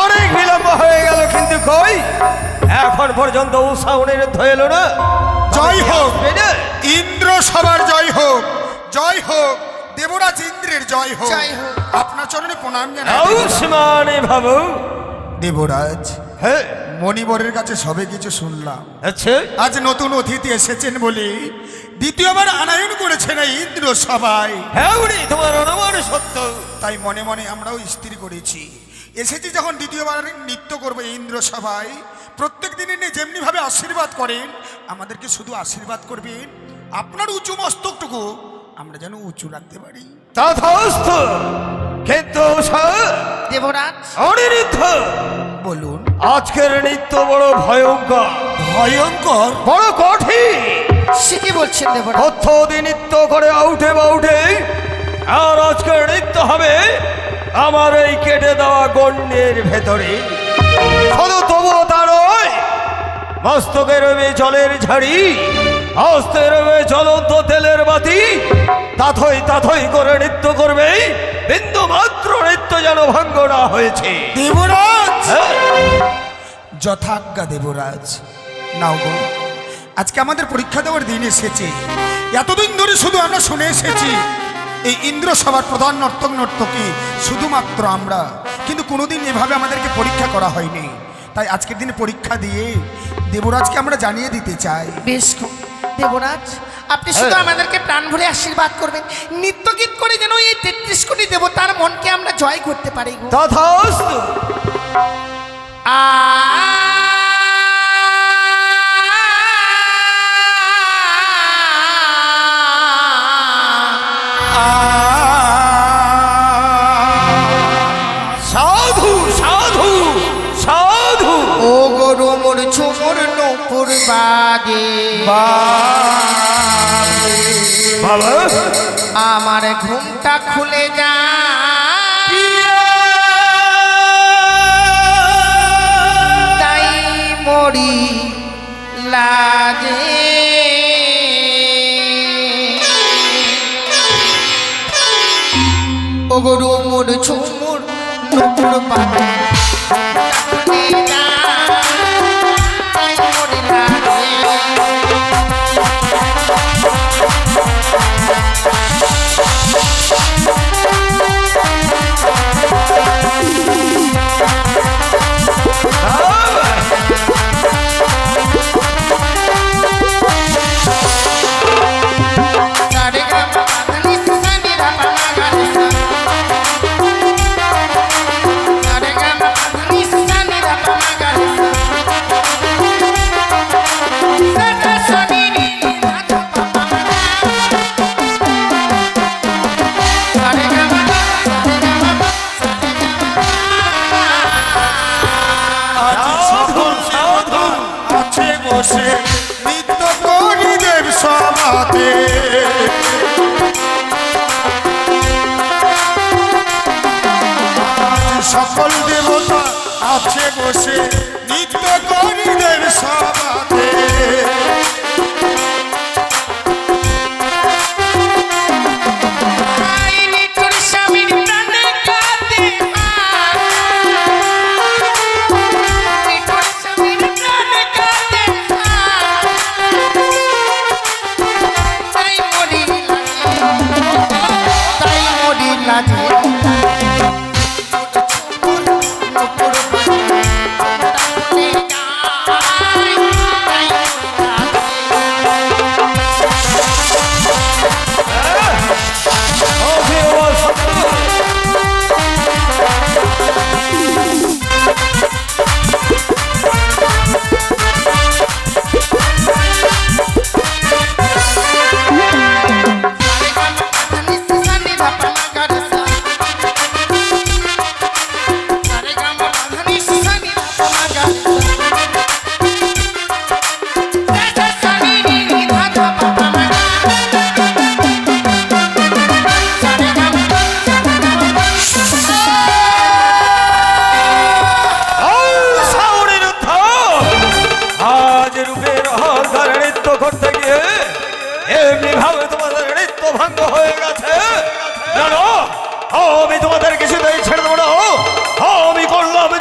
অনেক বিলম্ব হয়ে গেল, কিন্তু কই এখন পর্যন্ত উৎসাহনের ধয়েল না। জয় হোক ইন্দ্র সবার জয় হোক, জয় হোক দেবরাজ ইন্দ্রের জয় হোক। আপনার চরণে প্রণাম জানাই ভাবু। দেবরাজ, হ্যাঁ মণিবরের কাছে সবে কিছু শুনলাম। আচ্ছা, আজ নতুন অতিথি এসেছেন বলে দ্বিতীয়বার আনায়ন করেছেন এই ইন্দ্র সবাই। হ্যাঁ উনি তোমার অনুমান সত্য। তাই মনে মনে আমরাও স্থির করেছি, এসেছি যখন দ্বিতীয়বার নৃত্য করবো এই ইন্দ্র সবাই। প্রত্যেক দিনে যেমনি ভাবে আশীর্বাদ করেন আমাদেরকে শুধু আশীর্বাদ করবেন, আপনার উঁচু মস্তকটুকু আমরা যেন উঁচু রাখতে পারি। তথাস্তু। কিন্তু দেবরাজ অনিরুদ্ধ, বলুন। আজকের নৃত্য বড় ভয়ঙ্কর, ভয়ঙ্কর, বড় কঠিন। সে কি বলছেন দেবরাজ? প্রত্যেকদিন নৃত্য করে আউটে বাউটে, আর আজকের নৃত্য হবে আমার এই কেটে দেওয়া গণ্যের ভেতরে। শুধু তবুও তা নয়, মস্তকে রবে জলের ঝাড়ি, হস্তে রবে জ্বলন্ত তেলের বাতি। তাথই তাথই করে নৃত্য করবে, বিন্দু মাত্র নৃত্য যেন ভঙ্গ না হয়েছে। দেবরাজ, হ্যাঁ, যথাজ্ঞা দেবরাজ। নাও গো, আজকে আমাদের পরীক্ষা দেওয়ার দিন এসেছে। এতদিন ধরে শুধু আমরা শুনে এসেছি এই ইন্দ্র সভার প্রধান নর্তক নর্তকী শুধুমাত্র আমরা, কিন্তু কোনোদিন এভাবে আমাদেরকে পরীক্ষা করা হয়নি। তাই আজকের দিনে পরীক্ষা দিয়ে দেবরাজকে আমরা জানিয়ে দিতে চাই। বেশ দেবরাজ, আপনি শুধু আমাদেরকে প্রাণ ভরে আশীর্বাদ করবেন, নৃত্য গীত করে যেন এই 33 কোটি দেবতার মনকে আমরা জয় করতে পারি। তথাস্তু। সাধু সাধু সাধু। ও গরু মোর ঝুমুর নূপুর বাজে, বাবা আমার ঘুমটা খুলে যা, তাই মরি লাজে। ও গরু মোর ঝুমুর নূপুর বাজে, তাই মরি লাজে। নৃত্য করি দেব সভাতে, সকল দেবতা আছে বসে নৃত্য করি দেব সভাতে।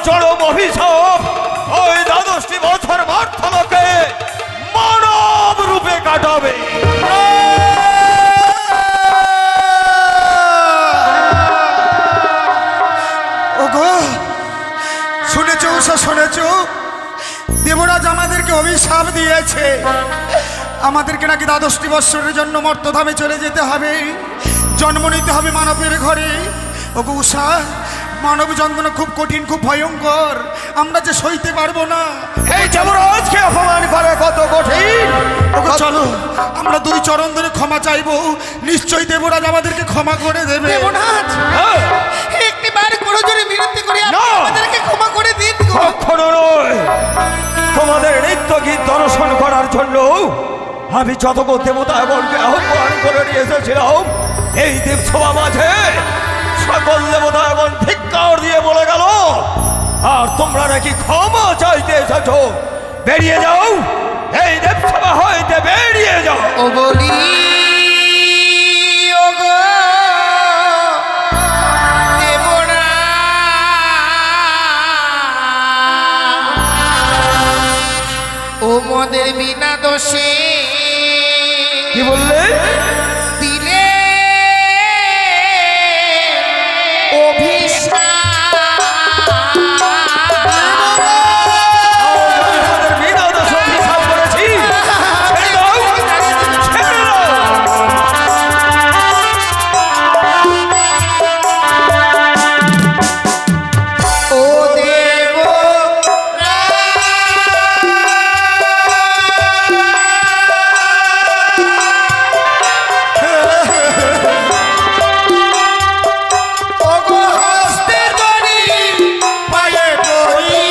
চরম অভিশাপ ওই 12টি বছর মার্থলোকে মানব রূপে কাটাবে। ওগো শুনেছো উষা, শুনেছো? দেবরাজ আমাদেরকে অভিশাপ দিয়েছে, আমাদেরকে নাকি 12টি বৎসরের জন্য মর্তধামে চলে যেতে হবে, জন্ম নিতে হবে মানবের ঘরে। ওগো উষা, মানব যন্ত্রণা খুব কঠিন, খুব ভয়ঙ্কর, আমরা যে সইতে পারবো না। এই যমরাজকে অপমান করে কত কঠিন। ওগো চলো, আমরা 2 চরণ ধরে ক্ষমা চাইবো, নিশ্চয়ই দেবরাজ আমাদেরকে ক্ষমা করে দেবে। দেবরাজ হ্যাঁ, একটিবার কোনো জোরে বিনতি করে আপনি না। আমাদেরকে ক্ষমা করে দিন গো। কখনো নয়। তোমাদের নৃত্য গীত দর্শন করার জন্য আমি যতক দেবতাগণকে আহ্বান করে নিয়ে এসেছিলাম, এই দেবসভা মাঝে সকল দেবতাগণ ধিক্কার দিয়ে বলে গেল, আর তোমরা নাকি ক্ষমা চাইতে এসেছ। বেরিয়ে যাও, এই দেবসভা হইতে বেরিয়ে যাও। ও বলি ওগো দেবরাজ, ও মোদের বিনা দোষে কি বললে? দিলে তোমাদের বিনা দোষ অভিশাপ করেছি। ছেড়ে দাও, ছেড়ে দাও। ও দেব ওগো হস্তে ধরি পায়ে ধরি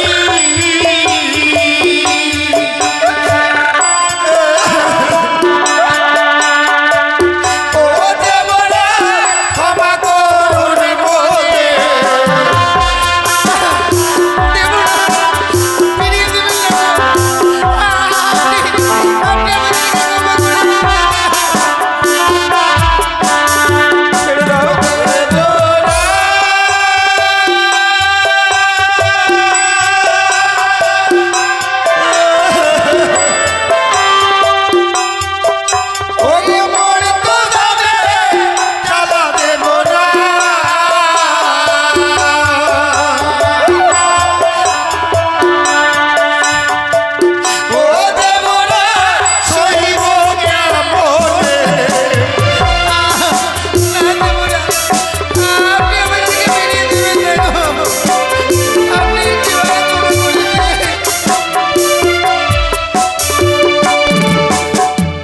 ও দেবরা ক্ষমা করুন মোদের। ছেড়ে দাও।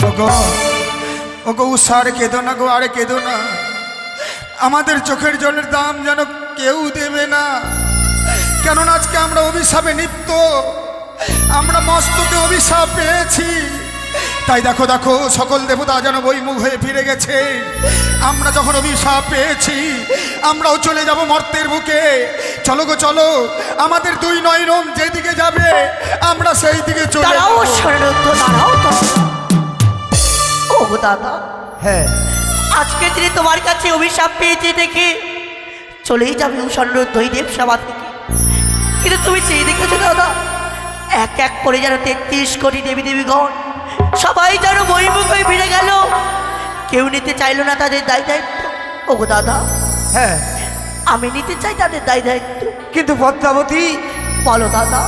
ওগো ওগো উষা, আর কেঁদো না গো, আর কেঁদো না। আমাদের চোখের জলের দাম যেন কেউ দেবে না, কেননা আজকে আমরা অভিশাপে নিত্য, আমরা মস্তকে অভিশাপ পেয়েছি। তাই দেখো দেখো, সকল দেবতা যেন বইমুখ হয়ে ফিরে গেছে। আমরা যখন অভিশাপ পেয়েছি, আমরাও চলে যাব মর্তের বুকে। চলো গো চলো, আমাদের 2 নয়ন যেদিকে যাবে আমরা সেই দিকে চলে দাঁড়াও যাবো। শরণার্থ, দাঁড়াও তো। ও দাদা, হ্যাঁ, আজকে দিনে তোমার কাছে অভিশাপ পেয়েছে দেখে চলেই যাবে শরণার্থ এই দেবসভা থেকে। কিন্তু তুমি সেই দেখেছো দাদা, এক এক করে যেন 33 কোটি দেবী দেবীগণ সবাই যেন বহির্মুখ হয়ে ফিরে গেল, কেউ নিতে চাইলো না তাদের দায় দায়িত্ব। ও দাদা, হ্যাঁ, আমি নিতে চাই তাদের দায় দায়িত্ব। কিন্তু পদ্মাবতী, বলো দাদা।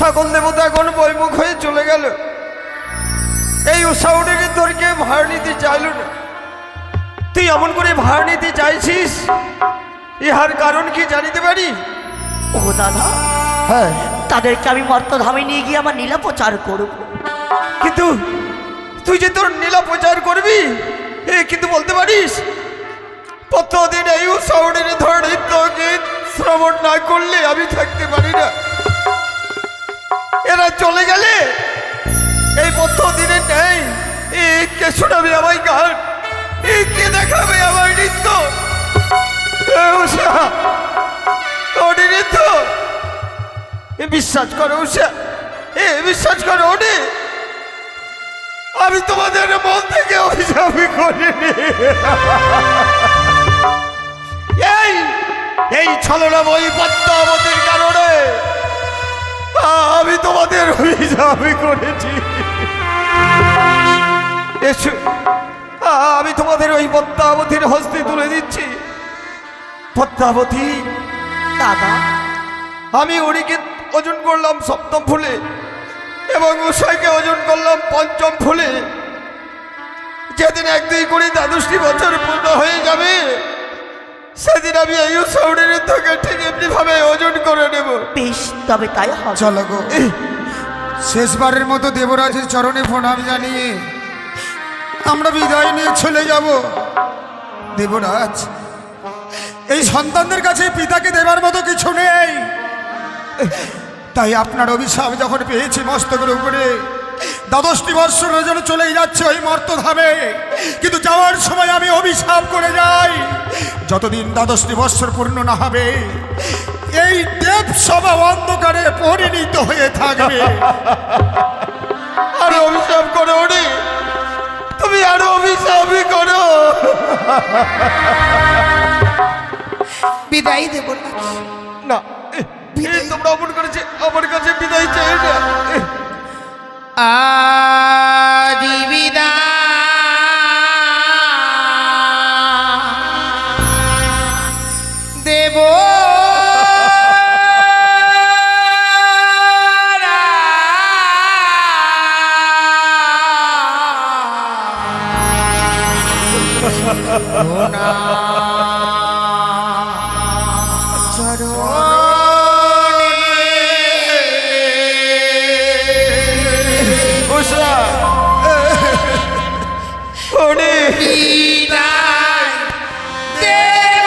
সকল দেবতা এখন বৈমুখ হয়ে চলে গেল, এই উৎসাহটিকে তোর কে ভার নিতে চাইল না। তুই এমন করে ভার নিতে চাইছিস, ইহার কারণ কি জানিতে পারি? ও দাদা, হ্যাঁ, তাদেরকে আমি মর্তধামে নিয়ে গিয়ে আমার নীলা প্রচার করব। কিন্তু তুই যে তোর নীলা প্রচার করবি, কিন্তু বলতে পারিস প্রতিদিন এই উৎসাহটির ধর নৃত্য গীত শ্রবণ না করলে আমি থাকতে পারি না। এরা চলে গেলে এই প্রতিদিনের নেই, কে শোনাবে আমায় গান, কে দেখাবে আমার নৃত্য? উষা, ওটি নৃত্য বিশ্বাস করো উষা, বিশ্বাস করো ওটি, আমি তোমাদের মন থেকে অভিশাপই করিনি। এই ছলনাময়ী পদ্মাবতীর কারণে আমি করেছি। এসো, আমি তোমাদের ওই পদ্মাবতীর হস্তে তুলে দিচ্ছি। পদ্মাবতী, দাদা, আমি ওরিকে ওজন করলাম সপ্তম ফুলে এবং উষাকে ওজন করলাম পঞ্চম ফুলে। যেদিন 1-2 করে দ্বাদশটি বছর পূর্ণ হয়ে যাবে, সেদিন আমি এই উৎসবের তোকে ঠিক এমনি ভাবে ওজন করে নেব। বেশ, তবে তাই হবে। চলো গো, শেষবারের মতো দেবরাজের চরণে প্রণাম জানিয়ে আমরা বিদায় নিয়ে চলে যাব। দেবরাজ, এই সন্তানদের কাছে পিতাকে দেবার মতো কিছু নেই, তাই আপনার অভিশাপ যখন পেয়েছি মস্তকের উপরে, 12টি বৎসরের জন্য চলেই যাচ্ছে ওই মর্তধামে। কিন্তু যাওয়ার সময় আমি অভিশাপ করে যাই, যতদিন 12টি বৎসর পূর্ণ না হবে এই দেবসভা অন্ধকারে পরিণত হয়ে থাকবে। আরো অভিশাপ করো ওরে, তুমি আরো অভিশাপই করো। বিদায় দেবরাজ। না, তোমরা অমন করেছে, আমার কাছে বিদায় চাই না। আদি বিদায় দেব উষা, ওরে বিদায় দেব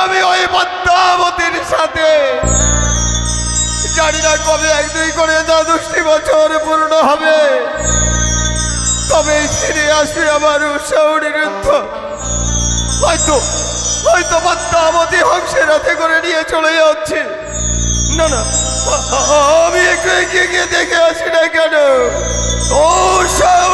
আমি ওই পদ্মাবতীর সাথে। জানি না কবে 1-2 করে 12টি বছর পূর্ণ হবে, তবে ফিরে আসবে আমার উৎসব। হয়তো হয়তো পদ্মাবতী হংসের রাতে করে নিয়ে চলে যাচ্ছে। না না, আমি একটু এগিয়ে গিয়ে দেখে আসি না কেন। ও উৎসব